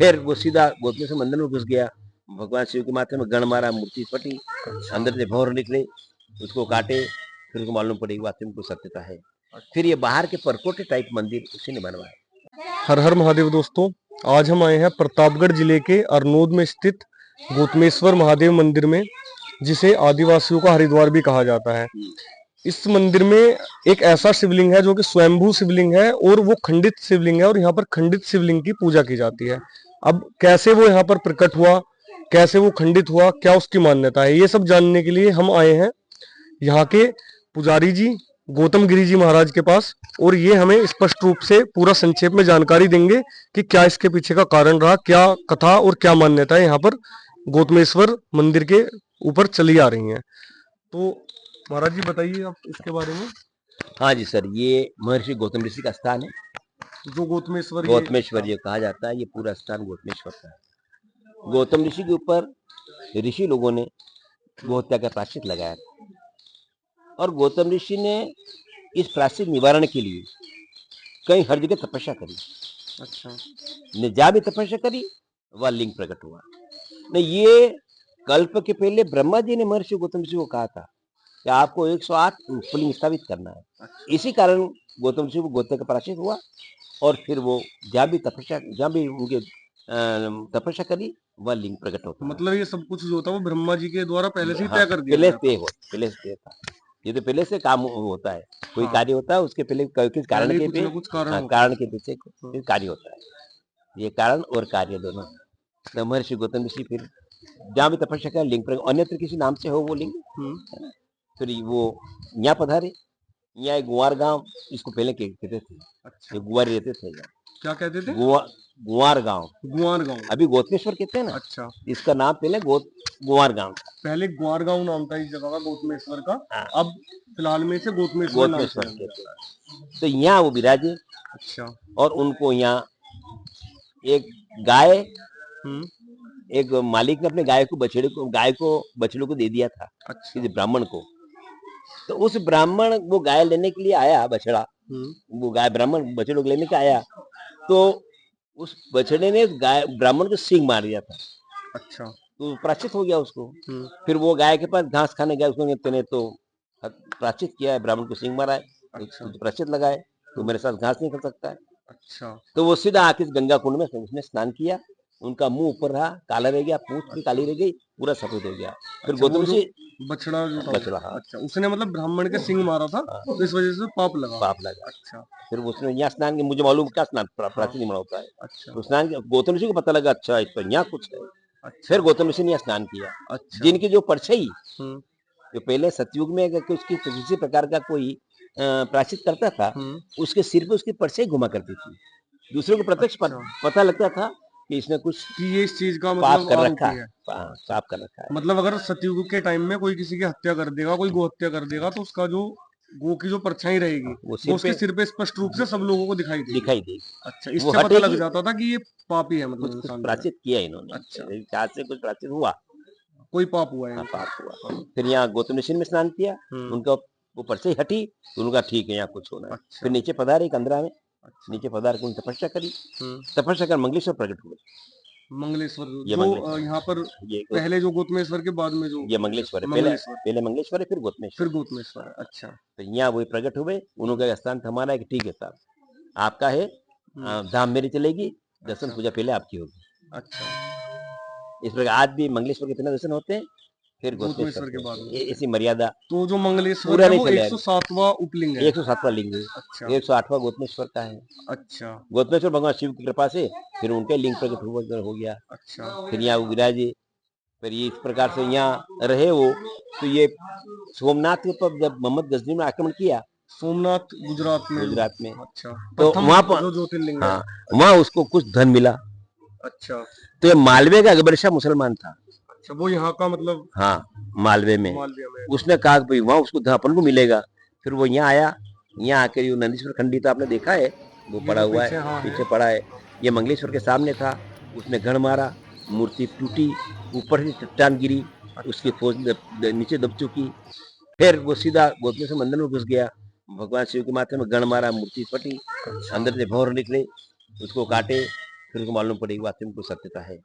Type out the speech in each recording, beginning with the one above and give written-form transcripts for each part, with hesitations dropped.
फिर वो सीधा गोतमेश्वर मंदिर में घुस गया, भगवान शिव के माथे में गण मारा, मूर्ति फटी, अंदर से भौर निकले, उसको काटे, फिर उसको मालूम पड़ी वास्तव में कुछ सत्यता है। फिर ये बाहर के परकोटे टाइप मंदिर उसी ने बनवाया। हर हर महादेव दोस्तों, आज हम आए हैं प्रतापगढ़ जिले के अरनोद में स्थित गोतमेश्वर महादेव मंदिर में, जिसे आदिवासियों का हरिद्वार भी कहा जाता है। इस मंदिर में एक ऐसा शिवलिंग है जो कि स्वयंभू शिवलिंग है और वो खंडित शिवलिंग है, और यहाँ पर खंडित शिवलिंग की पूजा की जाती है। अब कैसे वो यहाँ पर प्रकट हुआ, कैसे वो खंडित हुआ, क्या उसकी मान्यता है, ये सब जानने के लिए हम आए हैं यहाँ के पुजारी जी गौतम गिरी जी महाराज के पास, और ये हमें स्पष्ट रूप से पूरा संक्षेप में जानकारी देंगे कि क्या इसके पीछे का कारण रहा, क्या कथा और क्या मान्यता है यहाँ पर गौतमेश्वर मंदिर के ऊपर चली आ रही हैं। तो महाराज जी बताइए आप इसके बारे में। हाँ जी सर, ये महर्षि गौतम ऋषि का स्थान है, जो गौतमेश्वर ये कहा जाता है। ये पूरा स्थान गौतमेश्वर का है। गौतम ऋषि के ऊपर ऋषि लोगों ने गोहत्या का प्रायश्चित लगाया था, और गौतम ऋषि ने इस प्रायश्चित निवारण के लिए कई हर जगह तपस्या करी। अच्छा, ने जहाँ भी तपस्या करी वह लिंग प्रकट हुआ। नहीं, ये कल्प के पहले ब्रह्मा जी ने महर्षि गौतम ऋषि को कहा था कि आपको 108 पुलिंग स्थापित करना है। अच्छा। इसी कारण गौतम ऋषि को गोहत्या का प्रायश्चित हुआ, और फिर वो जहाँ भी उनके तपस्या करी वह लिंग प्रकट होता। मतलब ये सब कुछ जो था वो ब्रह्मा जी के द्वारा पहले से ही तय कर दिया पहले से था। ये तो पहले से काम होता है, कोई कार्य होता है उसके पहले किस कारण के कारण के पीछे कार्य होता है। ये कारण और कार्य दोनों। तो महर्षि गौतम ऋषि फिर जहाँ भी तपस्या कर लिंग प्रकट, अन्यत्र किसी नाम से हो वो लिंग, फिर वो यहाँ पधारे। यहाँ एक गुआर गांव इसको पहले कहते थे। अच्छा। ये गुआरी रहते थे। क्या कहते थे? गुआर गांव। अभी गोतमेश्वर कहते हैं ना। अच्छा। इसका नाम पहले गुआर गांव। पहले गुआर गांव नाम था इस जगह का, गोतमेश्वर का। हाँ। अब फिलहाल में से गोतमेश्वर कहते हैं। तो यहाँ वो विराजे। अच्छा। और उनको यहाँ एक गाय, एक मालिक ने अपने गाय को बछड़े को दे दिया था। अच्छा। किसी ब्राह्मण को। तो उस ब्राह्मण वो गाय लेने के लिए आया, बछड़ा, वो गाय ब्राह्मण बछड़े को लेने के आया, तो उस बछड़े ने गाय ब्राह्मण को सींग मार दिया था। अच्छा। तो प्रायश्चित हो गया उसको। फिर वो गाय के पास घास खाने गया, उसने तो प्रायश्चित किया है, ब्राह्मण को सींग मारा है। अच्छा। तो प्रायश्चित लगाए, तो मेरे साथ घास नहीं कर सकता है। अच्छा। तो वो सीधा आके गंगा कुंड में उसने स्नान किया। उनका मुंह ऊपर रहा, काला रह गया, पूंछ भी काली रह गई, पूरा सफेद हो गया। फिर गौतम ऋषि बछड़ा जो था, हाँ। अच्छा, उसने मतलब ब्राह्मण के सिंग मारा था। हाँ। तो इस वजह से पाप लगा। अच्छा। फिर उसने यहाँ स्नान किया, मुझे मालूम क्या स्नान प्राचीन नहीं होता है। अच्छा। तो स्नान किया, गौतम ऋषि को पता लगा अच्छा इस पर यहाँ कुछ है। अच्छा। फिर गौतम ऋषि ने स्नान किया। अच्छा। जिनकी जो परछाई, जो पहले सतयुग में अगर उसकी किसी प्रकार का कोई प्रायश्चित करता था, उसके सिर पे उसकी परछाई घुमा करती थी। दूसरों को प्रत्यक्ष पता लगता था कि इसने कुछ ये इस चीज का मतलब कर रखा है, पाप कर रखा है। मतलब अगर सतयुग के टाइम में कोई किसी की हत्या कर देगा, कोई गो हत्या कर देगा, तो उसका जो गो की जो परछाई रहेगी वो उसके सिर पे स्पष्ट रूप से सब लोगों को दिखाई देगी। अच्छा, इससे पता लग जाता था कि ये पापी है, मतलब कुछ प्रायश्चित किया इन्होंने। अच्छा, से कुछ प्रायश्चित हुआ, कोई पाप हुआ है। पाप हुआ। फिर यहाँ गौतम ऋषि में स्नान किया, उनका वो परछाई हटी, तो उनका ठीक है यहाँ कुछ होना है। अच्छा। फिर नीचे पधारे कंदरा में। अच्छा। नीचे पधार कर तपस्या करी। तपस्या कर मंगलेश्वर प्रकट हुए। मंगलेश्वर जो यहाँ पर पहले जो गोतमेश्वर के बाद में जो ये मंगलेश्वर है, पहले मंगलेश्वर है, फिर गोतमेश्वर है। अच्छा। तो यहाँ वो प्रकट हुए, उन्होंने स्थान हमारा है कि ठीक है साहब, आपका है, धाम मेरी चलेगी, दर्शन पूजा पहले आपकी होगी। अच्छा। इस प्रकार आज भी मंगलेश्वर के इतने दर्शन होते हैं, फिर गोतमेश्वर के बाद ऐसी मर्यादा। तो जो मंगलेश्वर है वो 107वां उपलिंग है। 107वां लिंग है। अच्छा। 108वां गोतमेश्वर का है। अच्छा। गोतमेश्वर भगवान शिव की कृपा से फिर उनके लिंग प्रकट हो गया। अच्छा। फिर यहाँ विराजे, फिर ये इस प्रकार से यहाँ रहे वो। तो ये सोमनाथ के ऊपर जब मोहम्मद गजनी ने आक्रमण किया, सोमनाथ गुजरात में। अच्छा। तो वहां पर जो ज्योतिर्लिंग, हाँ, वहां उसको कुछ धन मिला। अच्छा। तो ये मालवे का अकबर शाह मुसलमान था। अच्छा, वो यहाँ का मतलब, हाँ, मालवे में उसने कहा कि भाई वहां उसको अपन को मिलेगा। फिर वो यहाँ आया, यहाँ आकर ये नंदीश्वर खंडित आपने देखा है, वो पड़ा हुआ है, पीछे पड़ा है। ये मंगलेश्वर के सामने था, उसने गण मारा, मूर्ति टूटी, ऊपर से चट्टान गिरी, उसकी फौज नीचे दब चुकी। फिर वो सीधा गोतमेश्वर मंदिर में घुस गया, भगवान शिव के माथे में गण मारा, मूर्ति फटी, अंदर से भौर निकले, उसको काटे, फिर उसको मालूम पड़ी वास्तव में कोई सत्यता है।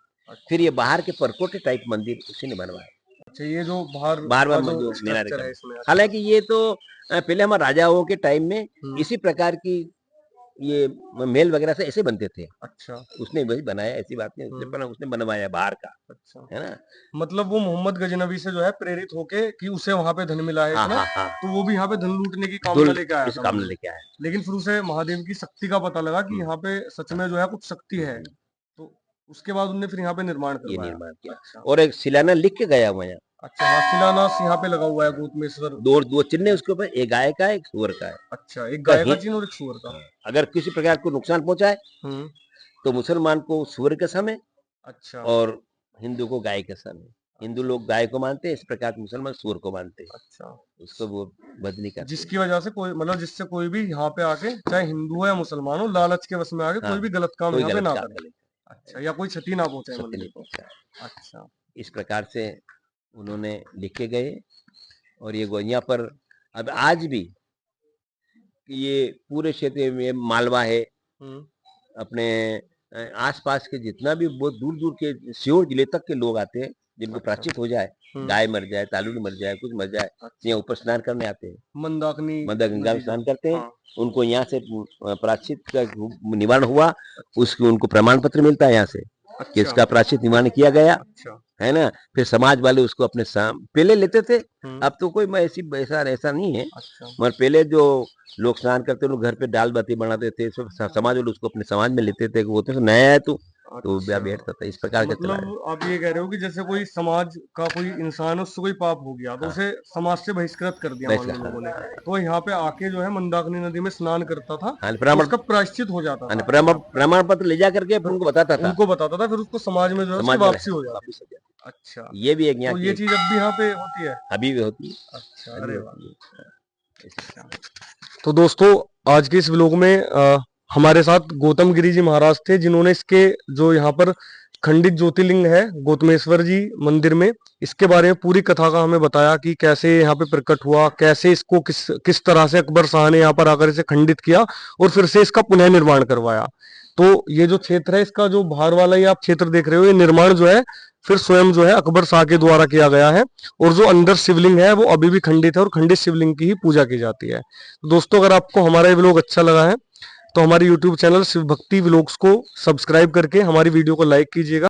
फिर ये बाहर के परकोटे टाइप मंदिर उसी ने बनवाया। अच्छा, ये जो बाहर बार बार का जो जो मीनार स्ट्रक्चर है इसमें, हालांकि ये तो पहले हमारे राजाओं के टाइम में इसी प्रकार की ये महल वगैरह से ऐसे बनते थे। अच्छा, उसने वही बनाया, ऐसी बात नहीं, उसने बनवाया बाहर का। अच्छा, है ना। मतलब वो मोहम्मद गजनबी से जो है प्रेरित होके कि उसे वहां पे धन मिला है हाँ इतना, हाँ हाँ, तो वो भी यहाँ पे धन लूटने की कामना लेके आया इस था काम मतलब। लेके आया। लेकिन फिर उसे महादेव की शक्ति का पता लगा कि यहाँ पे सच में जो है कुछ शक्ति है, तो उसके बाद उन्होंने फिर यहाँ पे निर्माण ये करवाया। निर्माण किया। अच्छा, और एक शिलान्यास लिख के गया हुआ है। अच्छा, हाँ, शिलान्यास यहाँ पे लगा हुआ है गौतमेश्वर। दो दो चिन्ह है उसके ऊपर, एक गाय का है, एक सुअर का है। अच्छा, एक गाय का कहीं चिन्ह और एक सुअर का। अगर किसी प्रकार को नुकसान पहुंचाए तो मुसलमान को सुअर के समय, अच्छा, और हिंदू को गाय के समय। हिंदू लोग गाय को मानते हैं, इस प्रकार मुसलमान सुअर को मानते हैं। अच्छा, उसको वो बद नहीं करते। जिसकी वजह से कोई मतलब जिससे कोई भी यहाँ पे आके, चाहे हिंदू हो या मुसलमान हो, लालच के वश में आके कोई भी गलत काम कोई यहाँ पे गलत ना काम करे। नहीं। अच्छा, या कोई क्षति ना पहुंचाए सत्य मंदिर नहीं को। पहुंचा। अच्छा, इस प्रकार से उन्होंने लिख के गए। और ये यहाँ पर अब आज भी ये पूरे क्षेत्र में मालवा है, अपने आसपास के जितना भी बहुत दूर दूर के सीहोर जिले तक के लोग आते हैं, जिनको प्रायश्चित हो जाए, गाय मर जाए, तालुनी मर जाए, कुछ मर जाए, यहाँ ऊपर स्नान करने आते हैं। मंदाकिनी में स्नान करते हैं। उनको यहाँ से प्रायश्चित का निवारण हुआ, उसकी उनको प्रमाण पत्र मिलता है यहाँ से कि इसका प्रायश्चित निवारण किया गया। है ना। फिर समाज वाले उसको अपने पहले लेते थे, अब तो कोई ऐसा नहीं है। मगर पहले जो लोग स्नान करते लोग घर पे दाल बाती बनाते थे, समाज वाले उसको अपने समाज में लेते थे। वो तो नया है तो बैठता था। इस प्रकार का चला है। मतलब आप ये कह रहे हो कि जैसे कोई समाज का कोई इंसान, उससे कोई पाप हो गया तो उसे समाज से बहिष्कृत कर दिया मान लो लोगों ने, तो यहाँ पे आके जो है मंदाकिनी नदी में स्नान करता था, तो उसका प्रायश्चित हो जाता था। प्रमाण पत्र ले जा करके उनको बताता था, फिर उसको समाज में जो है उसकी वापसी हो जाती है। अच्छा, ये भी एक यहाँ तो ये चीज अब भी यहाँ पे होती है, अभी भी होती है। अच्छा, अरे वाह। तो दोस्तों, आज के इस व्लॉग में हमारे साथ गौतम गिरी जी महाराज थे, जिन्होंने इसके जो यहाँ पर खंडित ज्योतिर्लिंग है गौतमेश्वर जी मंदिर में, इसके बारे में पूरी कथा का हमें बताया कि कैसे यहाँ पे प्रकट हुआ, कैसे इसको किस तरह से अकबर शाह ने यहाँ पर आकर इसे खंडित किया और फिर से इसका पुनः निर्माण करवाया। तो ये जो क्षेत्र है, इसका जो बाहर वाला ये आप क्षेत्र देख रहे हो, ये निर्माण जो है फिर स्वयं जो है अकबर शाह के द्वारा किया गया है। और जो अंदर शिवलिंग है वो अभी भी खंडित है और खंडित शिवलिंग की ही पूजा की जाती है। तो दोस्तों, अगर आपको हमारा ये व्लॉग अच्छा लगा है तो हमारे YouTube चैनल शिव भक्ति व्लॉग्स को सब्सक्राइब करके हमारी वीडियो को लाइक कीजिएगा।